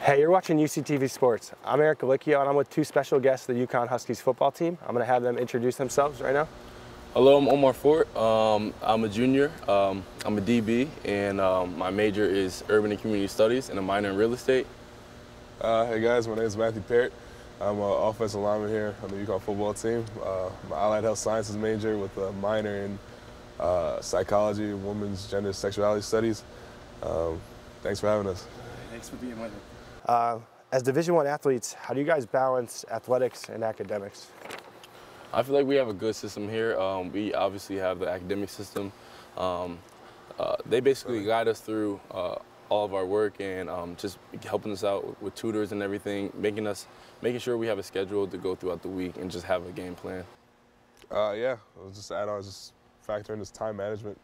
Hey, you're watching UCTV Sports. I'm Eric Gallichio, and I'm with two special guests of the UConn Huskies football team. I'm going to have them introduce themselves right now. Hello, I'm Omar Fortt. I'm a junior. I'm a DB, and my major is Urban and Community Studies and a minor in real estate. Hey guys, my name is Matthew Peart. I'm an offensive lineman here on the UConn football team. I'm an allied health sciences major with a minor in psychology, women's gender sexuality studies. Thanks for having us. Thanks for being with me. As Division I athletes, how do you guys balance athletics and academics? I feel like we have a good system here. We obviously have the academic system. They basically guide us through all of our work and just helping us out with tutors and everything, making sure we have a schedule to go throughout the week and just have a game plan. Yeah, just add on, just factor in this time management.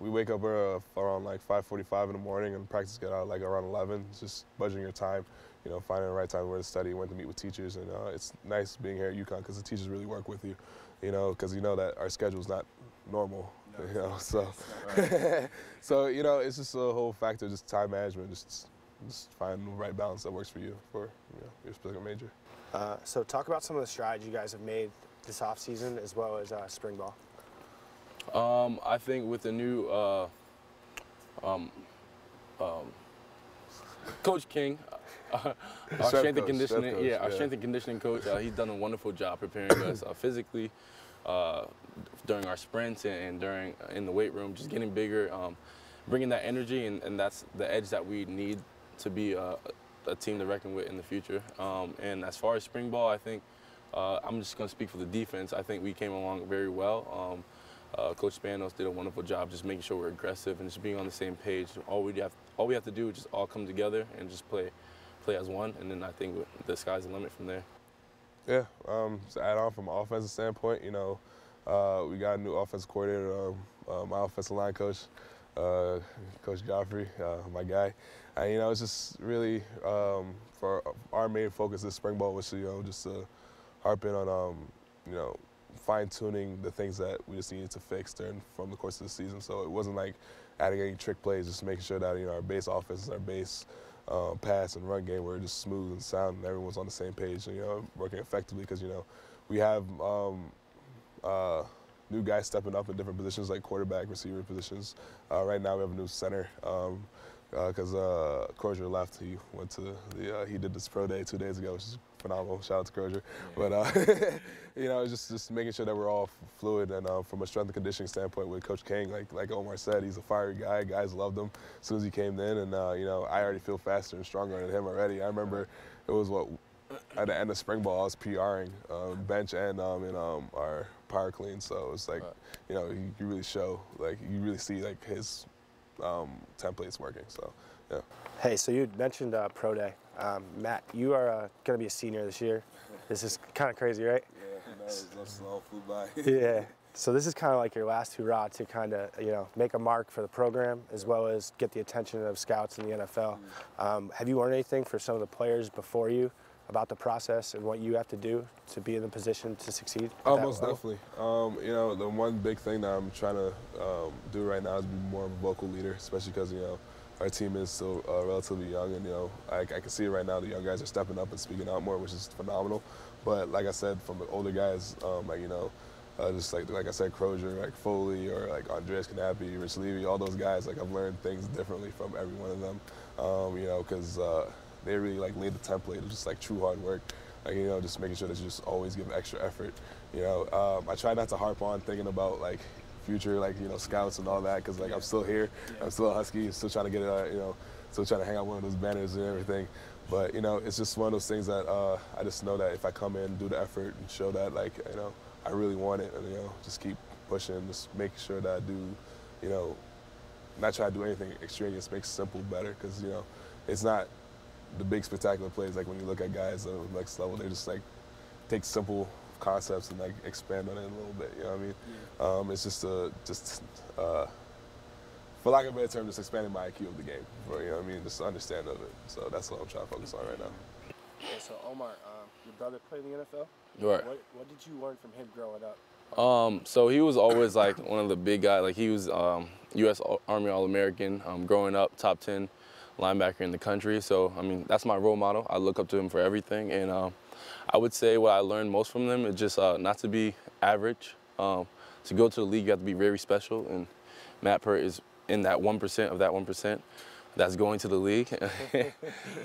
We wake up around like 5:45 in the morning and practice get out like around 11. It's just budgeting your time, finding the right time where to study, when to meet with teachers, and it's nice being here at UConn because the teachers really work with you, because that our schedule's not normal, so so it's just a whole factor, just time management, just find the right balance that works for you for your specific major. So talk about some of the strides you guys have made this off season as well as spring ball. I think with the new Coach King, our strength and conditioning coach, he's done a wonderful job preparing us physically during our sprints and in the weight room, just getting bigger, bringing that energy, and that's the edge that we need to be a team to reckon with in the future. And as far as spring ball, I think I'm just going to speak for the defense. I think we came along very well. Coach Spanos did a wonderful job just making sure we're aggressive and just being on the same page. All we have to do is just all come together and just play as one, and then I think the sky's the limit from there. Yeah, to add on from an offensive standpoint, we got a new offensive coordinator, my offensive line coach, Coach Joffrey, my guy. And, it's just really for our main focus this spring ball was to, just to harp in on, fine-tuning the things that we just needed to fix from the course of the season. So it wasn't like adding any trick plays, just making sure that our base offense, our base pass and run game were just smooth and sound, and everyone's on the same page, and working effectively because we have new guys stepping up in different positions like quarterback, receiver positions. Right now we have a new center because Crozier left. He went to he did this pro day 2 days ago, which is phenomenal. Shout out to Crozier. Yeah. But just making sure that we're all fluid, and from a strength and conditioning standpoint with Coach King, like Omar said, he's a fiery guy. Guys loved him as soon as he came in, and I already feel faster and stronger than him already. I remember it was at the end of spring ball I was PRing bench and in our power clean, so it's like you really show, like you really see like his templates working. So yeah. Hey, so you mentioned pro day. Matt, you are going to be a senior this year. This is kind of crazy, right? Yeah, that's all flew by. Yeah. So this is kind of like your last hurrah to kind of, make a mark for the program as well as get the attention of scouts in the NFL. Have you learned anything for some of the players before you about the process and what you have to do to be in the position to succeed? Oh, most definitely. The one big thing that I'm trying to do right now is be more of a vocal leader, especially because, our team is still relatively young, and I can see it right now. The young guys are stepping up and speaking out more, which is phenomenal. But like I said, from the older guys, just like I said, Crozier, like Foley, or like Andreas Knappe, Rich Levy, all those guys, like I've learned things differently from every one of them, because they really like laid the template of just like true hard work, like just making sure that you just always give extra effort. I try not to harp on thinking about like future, like scouts and all that, because like I'm still here, I'm still a Husky, still trying to get still trying to hang out one of those banners and everything. But it's just one of those things that I just know that if I come in, do the effort, and show that like I really want it, and just keep pushing, just make sure that I do, not try to do anything extraneous, make simple better, because it's not the big spectacular plays. Like when you look at guys at the next level, they just like take simple concepts and like expand on it a little bit. You know what I mean? It's just for lack of a better term, just expanding my IQ of the game. Just understand of it. So that's what I'm trying to focus on right now. Yeah, so Omar, your brother played in the NFL. Right. What did you learn from him growing up? So he was always like one of the big guys. Like he was U.S. Army All-American, growing up, top 10 linebacker in the country. So, I mean, that's my role model. I look up to him for everything. And I would say what I learned most from them is just not to be average. To go to the league, you have to be very special. And Matt Peart is in that 1% of that 1% that's going to the league.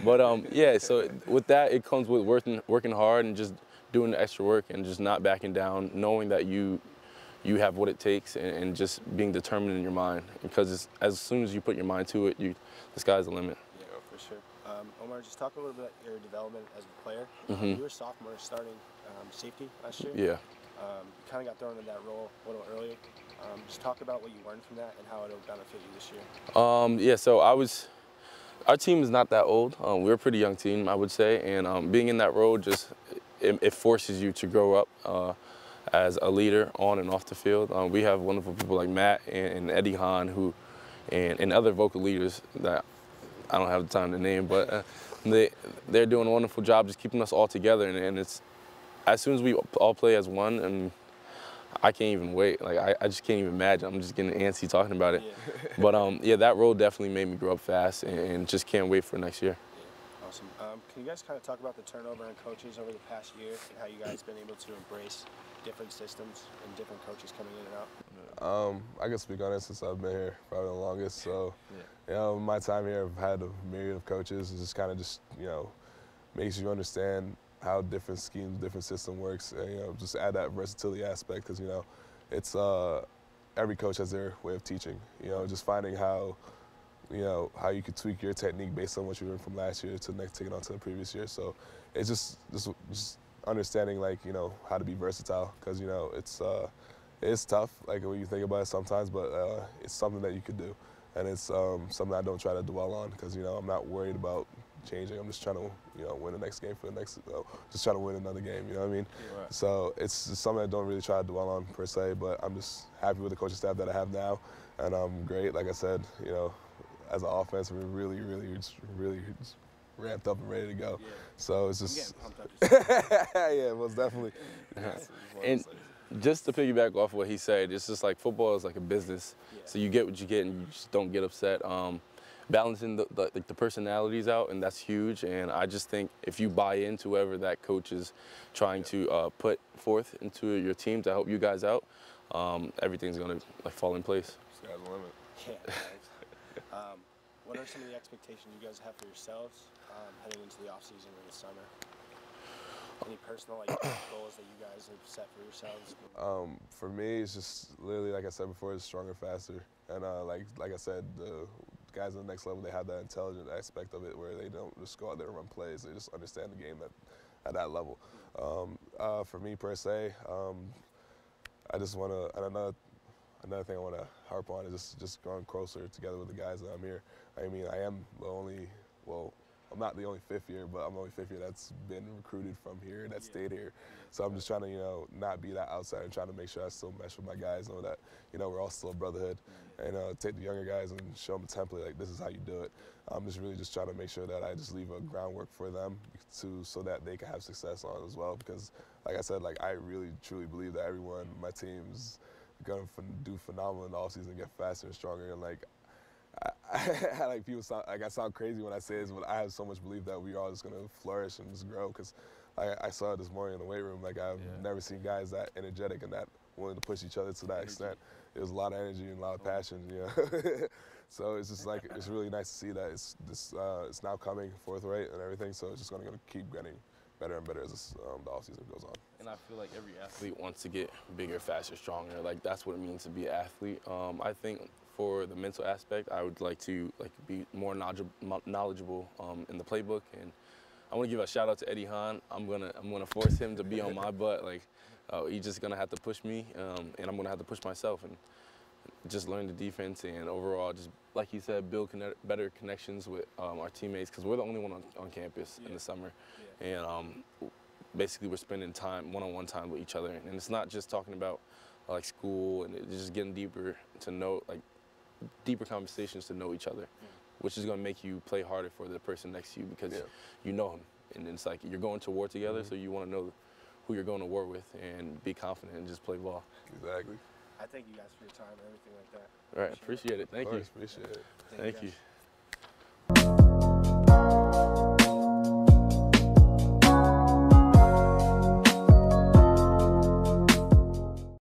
But, yeah, so with that, it comes with working hard and just doing the extra work and just not backing down, knowing that you have what it takes and just being determined in your mind. Because as soon as you put your mind to it, the sky's the limit. Yeah, for sure. Omar, just talk a little bit about your development as a player. Mm-hmm. You were a sophomore starting safety last year. Yeah. You kind of got thrown into that role a little earlier. Just talk about what you learned from that and how it'll benefit you this year. Yeah, so our team is not that old. We're a pretty young team, I would say. And being in that role it forces you to grow up as a leader on and off the field. We have wonderful people like Matt and Eddie Hahn and other vocal leaders that I don't have the time to name, but they're doing a wonderful job just keeping us all together. And it's as soon as we all play as one, and I can't even wait. Like I just can't even imagine. I'm just getting antsy talking about it. Yeah. But yeah, that role definitely made me grow up fast, and just can't wait for next year. Awesome. Can you guys kind of talk about the turnover in coaches over the past year and how you guys been able to embrace different systems and different coaches coming in and out? I can speak on it since I've been here probably the longest. So, you know, my time here, I've had a myriad of coaches. It's just kind of you know, makes you understand how different schemes, different system works, and, you know, just add that versatility aspect because, you know, it's every coach has their way of teaching. You know, just finding how you could tweak your technique based on what you learned from last year to take it on to the previous year. So it's just understanding, like, you know, how to be versatile because, you know, it's tough, like, when you think about it sometimes, but it's something that you could do. And it's something I don't try to dwell on because, you know, I'm not worried about changing. I'm just trying to, you know, win the next game for the next, just trying to win another game, you know what I mean? Yeah, right. So it's just something I don't really try to dwell on per se, but I'm just happy with the coaching staff that I have now. And I'm great, like I said, you know, as an offense, we're really ramped up and ready to go. Yeah. So it's just, yeah, most definitely. And just to piggyback off what he said, it's just like football is like a business. Yeah. So you get what you get, and you just don't get upset. Balancing the personalities out, and that's huge. And I just think if you buy into whoever that coach is trying to put forth into your team to help you guys out, everything's gonna like fall in place. Sky's the limit. Yeah. What are some of the expectations you guys have for yourselves heading into the off-season or the summer? Any personal goals that you guys have set for yourselves? For me, it's just literally, like I said before, it's stronger, faster. And like I said, the guys on the next level, they have that intelligent aspect of it where they don't just go out there and run plays. They just understand the game at that level. For me, per se, I just want to, another thing I want to harp on is just growing closer together with the guys that I'm here. I mean, I am I'm not the only fifth year, but I'm the only fifth year that's been recruited from here, that stayed here. So I'm just trying to, you know, not be that outsider and trying to make sure I still mesh with my guys, know that, you know, we're all still a brotherhood. And take the younger guys and show them a template, like, this is how you do it. I'm just really just trying to make sure that I just leave a groundwork for them so that they can have success on it as well. Because, like I said, like, I really, truly believe that everyone on my team's going to do phenomenal in the offseason, get faster and stronger. And, like, I like people sound like I sound crazy when I say this, but I have so much belief that we are all just gonna flourish and just grow. Because I saw it this morning in the weight room. Like, I've never seen guys that energetic and that willing to push each other to that extent. It was a lot of energy and a lot of passion, you know. So it's just like, it's really nice to see that it's now coming forthright and everything. So it's just gonna keep getting better and better as the offseason goes on. And I feel like every athlete wants to get bigger, faster, stronger. Like, that's what it means to be an athlete. I think for the mental aspect, I would like to be more knowledgeable in the playbook. And I want to give a shout out to Eddie Hahn. I'm gonna force him to be on my butt. Like, he's just gonna have to push me, and I'm gonna have to push myself and just learn the defense and overall, just like he said, build better connections with our teammates, because we're the only one on campus in the summer. And basically we're spending one-on-one time with each other, and it's not just talking about like school, and it's just getting deeper to know, like, deeper conversations to know each other, which is going to make you play harder for the person next to you because you know him, and it's like you're going to war together, so you want to know who you're going to war with and be confident and just play ball. Exactly. I thank you guys for your time and everything like that. All right, appreciate it. Thank you. Appreciate it. Thank you.